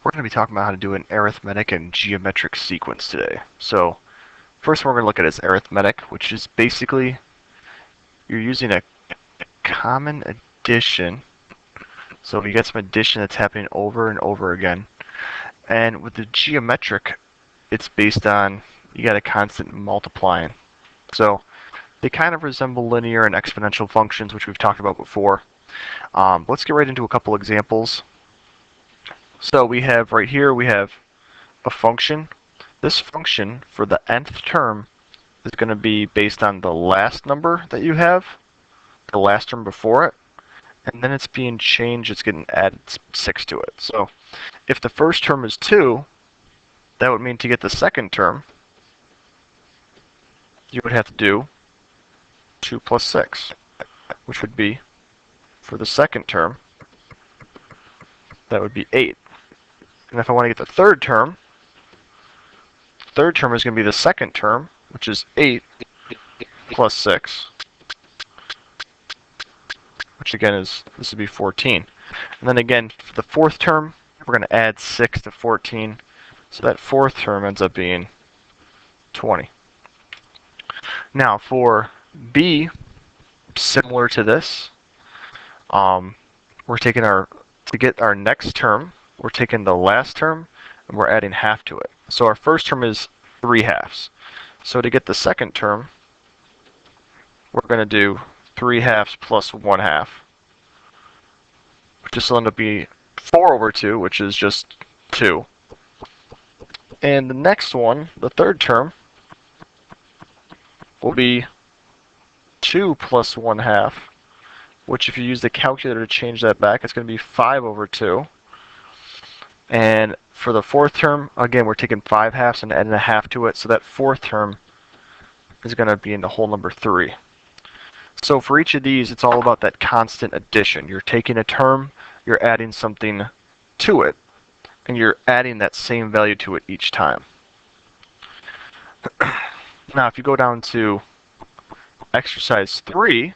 We're going to be talking about how to do an arithmetic and geometric sequence today. So first one we're going to look at is arithmetic, which is basically you're using a common addition. So you get some addition that's happening over and over again. And with the geometric, it's based on you got a constant multiplying. So they kind of resemble linear and exponential functions, which we've talked about before. Let's get right into a couple examples. So we have right here, we have a function. This function for the nth term is going to be based on the last number that you have, the last term before it, and then it's being changed, it's getting added 6 to it. So if the first term is 2, that would mean to get the second term, you would have to do 2 plus 6, which would be, for the second term, that would be 8. And if I want to get the third term is going to be the second term, which is 8 plus 6, which again is, this would be 14. And then again, for the fourth term, we're going to add 6 to 14, so that fourth term ends up being 20. Now for B, similar to this, we're taking to get our next term, we're taking the last term and we're adding half to it. So our first term is 3 halves. So to get the second term, we're going to do 3 halves plus 1 half, which will end up being 4 over 2, which is just 2. And the next one, the third term, will be 2 plus 1 half, which if you use the calculator to change that back, it's going to be 5 over 2. And for the fourth term, again, we're taking 5 halves and adding a half to it, so that fourth term is going to be in the whole number 3. So for each of these, it's all about that constant addition. You're taking a term, you're adding something to it, and you're adding that same value to it each time. Now, if you go down to exercise 3,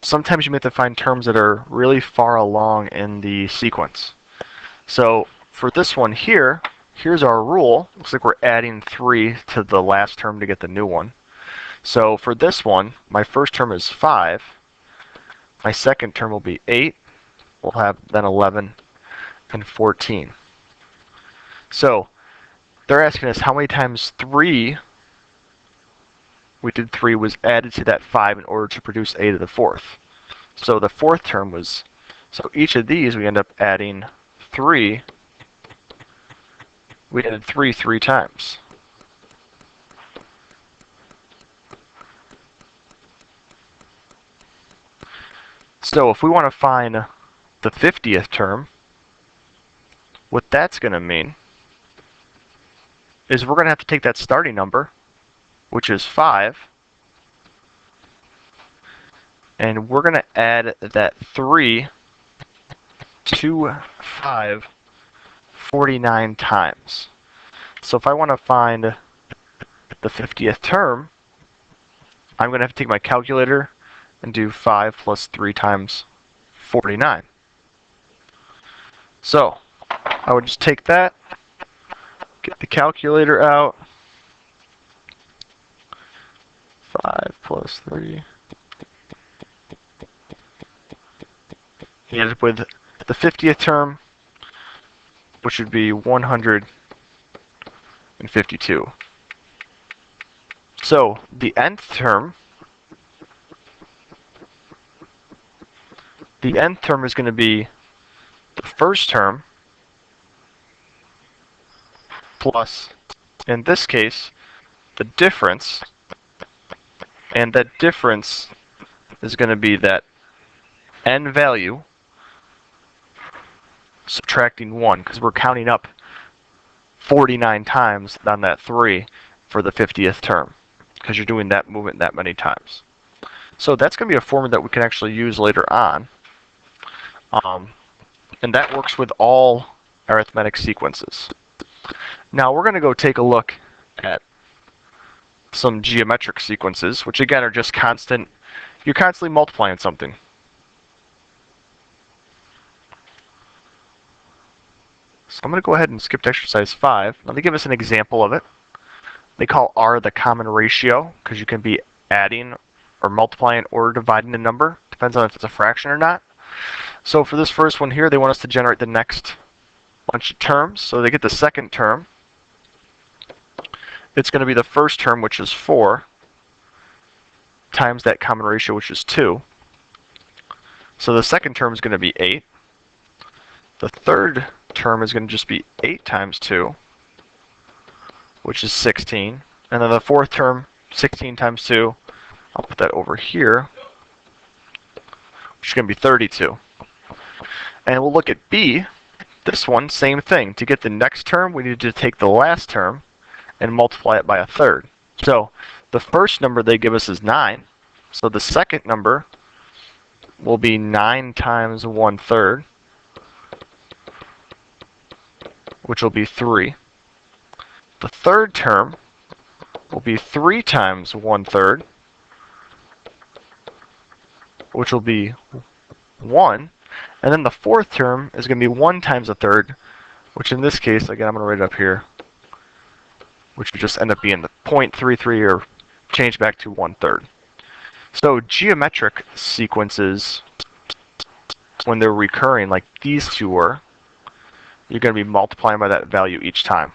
sometimes you may have to find terms that are really far along in the sequence. So for this one here, here's our rule. Looks like we're adding 3 to the last term to get the new one. So for this one, my first term is 5. My second term will be 8. We'll have then 11 and 14. So they're asking us how many times 3 was added to that 5 in order to produce a to the fourth. So the fourth term was, so each of these we end up adding 3. We added 3 times. So if we want to find the 50th term, what that's going to mean is we're going to have to take that starting number, which is 5, and we're going to add that 3 to 5 49 times. So if I want to find the 50th term, I'm going to have to take my calculator and do 5 plus 3 times 49. So I would just take that, get the calculator out, 5 plus 3. You end up with the 50th term, which would be 152. So the nth term, is going to be the first term plus, in this case, the difference, and that difference is going to be that n value subtracting 1, because we're counting up 49 times on that 3 for the 50th term, because you're doing that movement that many times. So that's going to be a formula that we can actually use later on. And that works with all arithmetic sequences. Now we're going to go take a look at some geometric sequences, which again are just constant. You're constantly multiplying something. So I'm going to go ahead and skip to exercise 5. Now they give us an example of it. They call R the common ratio because you can be adding or multiplying or dividing a number. Depends on if it's a fraction or not. So for this first one here, they want us to generate the next bunch of terms. So they get the second term. It's going to be the first term, which is 4, times that common ratio, which is 2. So the second term is going to be 8. The third term is going to just be 8 times 2, which is 16. And then the fourth term, 16 times 2, I'll put that over here, which is going to be 32. And we'll look at B. This one, same thing. To get the next term, we need to take the last term and multiply it by a third. So the first number they give us is 9. So the second number will be 9 times 1/3, which will be 3. The third term will be 3 times 1/3, which will be 1. And then the fourth term is going to be 1 times 1/3, which in this case, again, I'm going to write it up here, which would just end up being the 0.33 or change back to 1/3. So geometric sequences, when they're recurring like these two were, you're going to be multiplying by that value each time.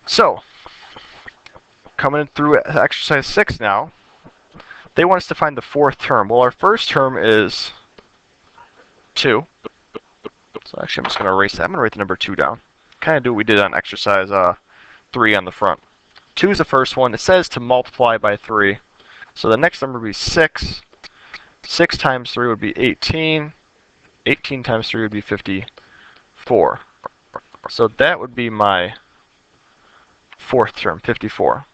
So, coming through exercise 6 now, they want us to find the fourth term. Well, our first term is 2. So actually, I'm just going to erase that. I'm going to write the number 2 down. Kind of do what we did on exercise 3 on the front. 2 is the first one. It says to multiply by 3. So the next number would be 6. 6 times 3 would be 18. 18 times 3 would be 54. So that would be my fourth term, 54.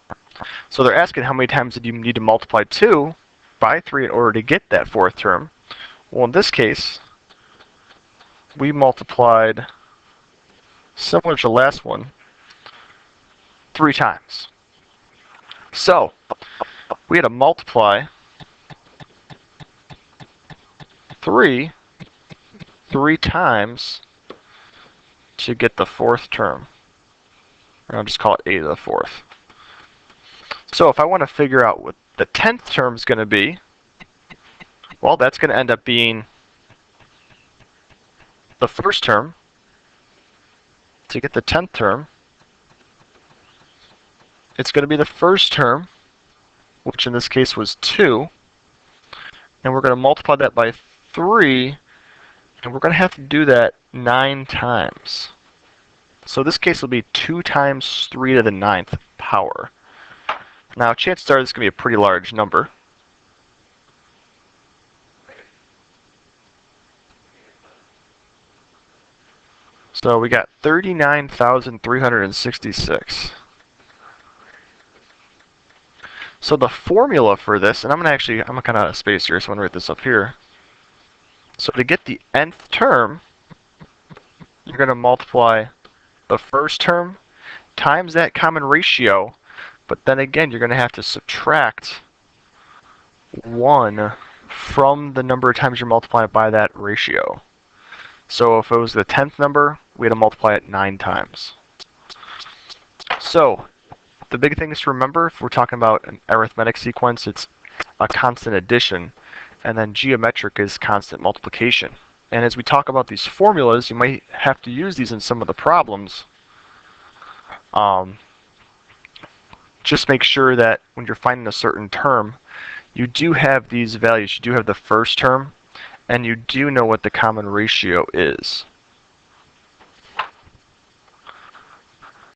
So they're asking how many times did you need to multiply 2 by 3 in order to get that fourth term. Well, in this case, we multiplied, similar to the last one, 3 times. So we had to multiply 3 times to get the fourth term. I'll just call it a to the fourth. So if I want to figure out what the 10th term is going to be, well, that's going to end up being the first term. To get the 10th term, it's going to be the first term, which in this case was 2, and we're going to multiply that by 3, and we're going to have to do that 9 times. So this case will be 2 times 3 to the 9th power. Now, chances are this is going to be a pretty large number. So we got 39,366. So the formula for this, and I'm kind of out of space here, so I'm going to write this up here. So to get the nth term, you're going to multiply the first term times that common ratio, but then again, you're going to have to subtract 1 from the number of times you're multiplying by that ratio. So if it was the 10th number, we had to multiply it 9 times. So the big things to remember, if we're talking about an arithmetic sequence, it's a constant addition, and then geometric is constant multiplication. And as we talk about these formulas, you might have to use these in some of the problems. Just make sure that when you're finding a certain term, you do have these values. You do have the first term, and you do know what the common ratio is.